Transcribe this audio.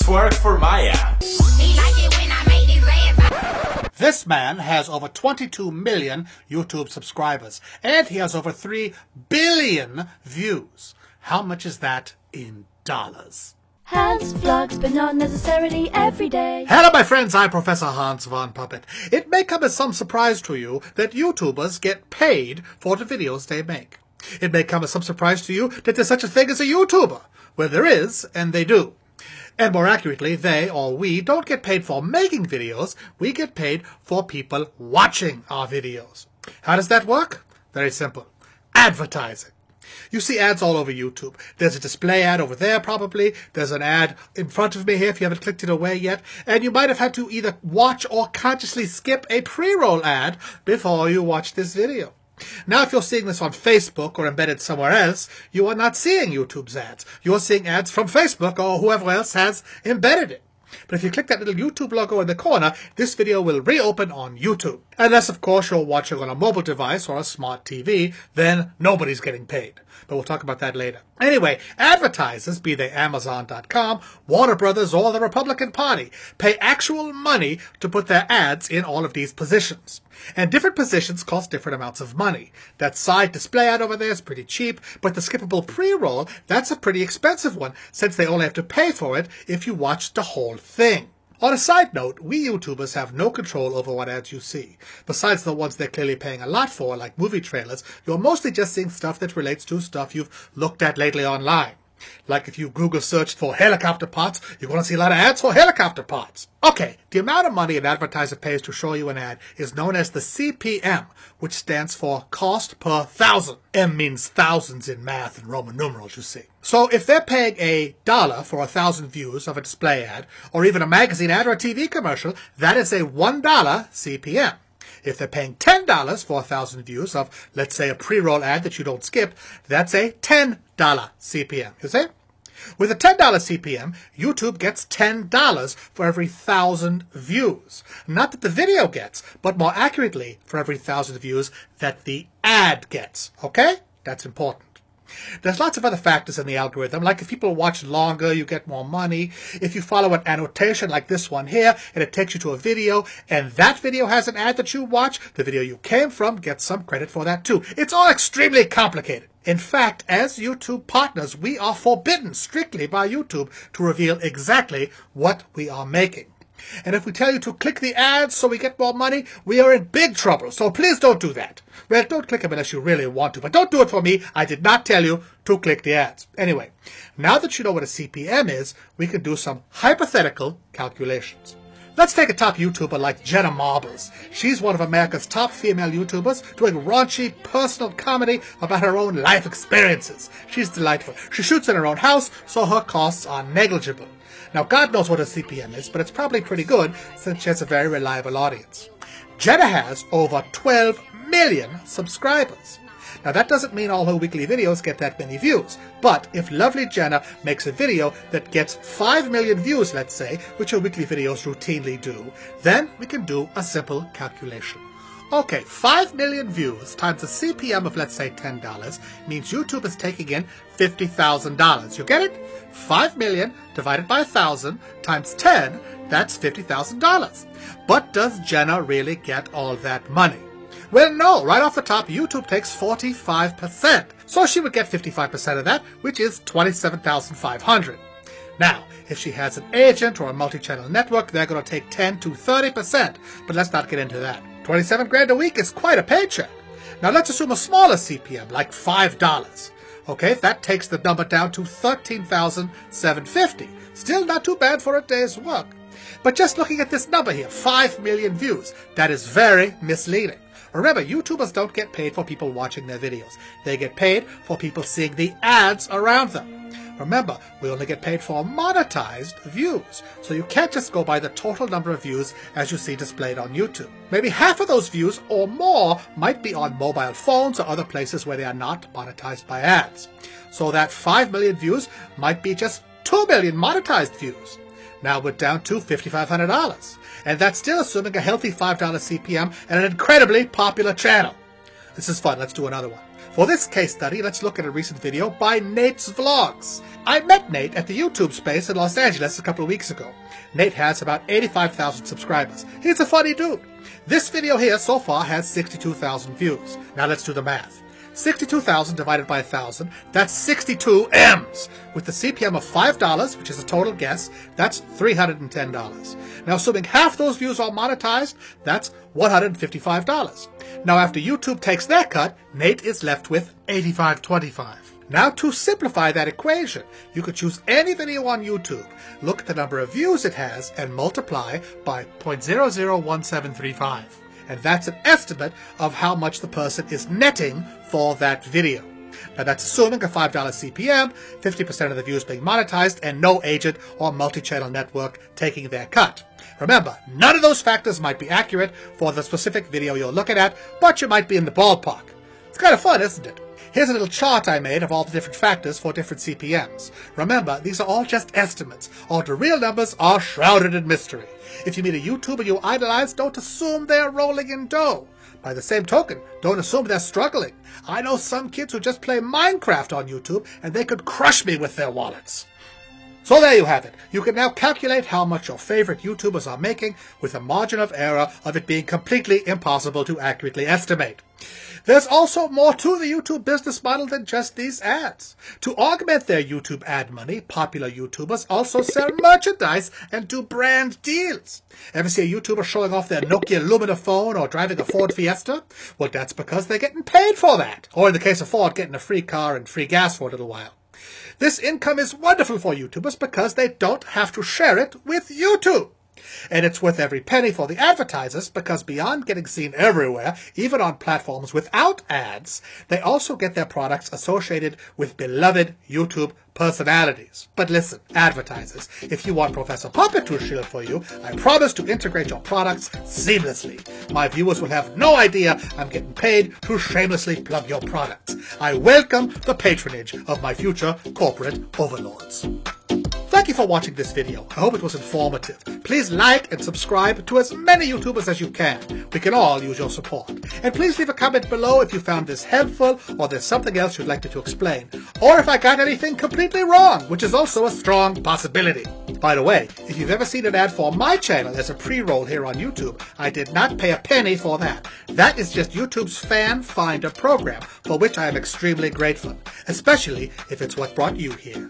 Twerk for my app. This man has over 22 million YouTube subscribers, and he has over 3 billion views. How much is that in dollars? Hans vlogs, but not necessarily every day. Hello, my friends. I'm Professor Hans von Puppet. It may come as some surprise to you that YouTubers get paid for the videos they make. It may come as some surprise to you that there's such a thing as a YouTuber. Well, there is, and they do. And more accurately, they, or we, don't get paid for making videos. We get paid for people watching our videos. How does that work? Very simple. Advertising. You see ads all over YouTube. There's a display ad over there, probably. There's an ad in front of me here if you haven't clicked it away yet. And you might have had to either watch or consciously skip a pre-roll ad before you watch this video. Now, if you're seeing this on Facebook or embedded somewhere else, you are not seeing YouTube's ads. You're seeing ads from Facebook or whoever else has embedded it. But if you click that little YouTube logo in the corner, this video will reopen on YouTube. Unless, of course, you're watching on a mobile device or a smart TV, then nobody's getting paid. But we'll talk about that later. Anyway, advertisers, be they Amazon.com, Warner Brothers, or the Republican Party, pay actual money to put their ads in all of these positions. And different positions cost different amounts of money. That side display ad over there is pretty cheap, but the skippable pre-roll, that's a pretty expensive one, since they only have to pay for it if you watch the whole thing. On a side note, we YouTubers have no control over what ads you see. Besides the ones they're clearly paying a lot for, like movie trailers, you're mostly just seeing stuff that relates to stuff you've looked at lately online. Like if you Google searched for helicopter parts, you're going to see a lot of ads for helicopter parts. Okay, the amount of money an advertiser pays to show you an ad is known as the CPM, which stands for cost per thousand. M means thousands in math and Roman numerals, you see. So if they're paying $1 for 1,000 views of a display ad, or even a magazine ad or a TV commercial, that is a $1 CPM. If they're paying $10 for 1,000 views of, let's say, a pre-roll ad that you don't skip, that's a $10 CPM, you see? With a $10 CPM, YouTube gets $10 for every 1,000 views. Not that the video gets, but more accurately, for every 1,000 views that the ad gets, okay? That's important. There's lots of other factors in the algorithm, like if people watch longer, you get more money. If you follow an annotation like this one here, and it takes you to a video, and that video has an ad that you watch, the video you came from gets some credit for that too. It's all extremely complicated. In fact, as YouTube partners, we are forbidden strictly by YouTube to reveal exactly what we are making. And if we tell you to click the ads so we get more money, we are in big trouble. So please don't do that. Well, don't click them unless you really want to. But don't do it for me. I did not tell you to click the ads. Anyway, now that you know what a CPM is, we can do some hypothetical calculations. Let's take a top YouTuber like Jenna Marbles. She's one of America's top female YouTubers doing raunchy personal comedy about her own life experiences. She's delightful. She shoots in her own house, so her costs are negligible. Now, God knows what a CPM is, but it's probably pretty good since she has a very reliable audience. Jenna has over 12 million subscribers. Now, that doesn't mean all her weekly videos get that many views, but if lovely Jenna makes a video that gets 5 million views, let's say, which her weekly videos routinely do, then we can do a simple calculation. Okay, 5 million views times a CPM of, let's say, $10 means YouTube is taking in $50,000. You get it? 5 million divided by 1,000 times 10, that's $50,000. But does Jenna really get all that money? Well, no. Right off the top, YouTube takes 45%. So she would get 55% of that, which is $27,500. Now, if she has an agent or a multi-channel network, they're going to take 10 to 30%. But let's not get into that. 27 grand a week is quite a paycheck. Now, let's assume a smaller CPM, like $5. Okay, that takes the number down to $13,750. Still not too bad for a day's work. But just looking at this number here, 5 million views, that is very misleading. Remember, YouTubers don't get paid for people watching their videos. They get paid for people seeing the ads around them. Remember, we only get paid for monetized views, so you can't just go by the total number of views as you see displayed on YouTube. Maybe half of those views or more might be on mobile phones or other places where they are not monetized by ads. So that 5 million views might be just 2 million monetized views. Now we're down to $5,500, and that's still assuming a healthy $5 CPM and an incredibly popular channel. This is fun. Let's do another one. For this case study, let's look at a recent video by Nate's Vlogs. I met Nate at the YouTube space in Los Angeles a couple of weeks ago. Nate has about 85,000 subscribers. He's a funny dude. This video here so far has 62,000 views. Now let's do the math. 62,000 divided by 1,000, that's 62 M's. With the CPM of $5, which is a total guess, that's $310. Now, assuming half those views are monetized, that's $155. Now, after YouTube takes their cut, Nate is left with $85.25. Now, to simplify that equation, you could choose any video on YouTube, look at the number of views it has, and multiply by 0.001735. And that's an estimate of how much the person is netting for that video. Now that's assuming a $5 CPM, 50% of the views being monetized, and no agent or multi-channel network taking their cut. Remember, none of those factors might be accurate for the specific video you're looking at, but you might be in the ballpark. It's kind of fun, isn't it? Here's a little chart I made of all the different factors for different CPMs. Remember, these are all just estimates. All the real numbers are shrouded in mystery. If you meet a YouTuber you idolize, don't assume they're rolling in dough. By the same token, don't assume they're struggling. I know some kids who just play Minecraft on YouTube, and they could crush me with their wallets. So there you have it. You can now calculate how much your favorite YouTubers are making with a margin of error of it being completely impossible to accurately estimate. There's also more to the YouTube business model than just these ads. To augment their YouTube ad money, popular YouTubers also sell merchandise and do brand deals. Ever see a YouTuber showing off their Nokia Lumina phone or driving a Ford Fiesta? Well, that's because they're getting paid for that. Or in the case of Ford, getting a free car and free gas for a little while. This income is wonderful for YouTubers because they don't have to share it with YouTube. And it's worth every penny for the advertisers because beyond getting seen everywhere, even on platforms without ads, they also get their products associated with beloved YouTube personalities. But listen, advertisers, if you want Professor Puppet to shield for you, I promise to integrate your products seamlessly. My viewers will have no idea I'm getting paid to shamelessly plug your products. I welcome the patronage of my future corporate overlords. Thank you for watching this video. I hope it was informative. Please like and subscribe to as many YouTubers as you can. We can all use your support. And please leave a comment below if you found this helpful or there's something else you'd like me to explain. Or if I got anything completely wrong, which is also a strong possibility. By the way, if you've ever seen an ad for my channel as a pre-roll here on YouTube, I did not pay a penny for that. That is just YouTube's Fan Finder program, for which I am extremely grateful, especially if it's what brought you here.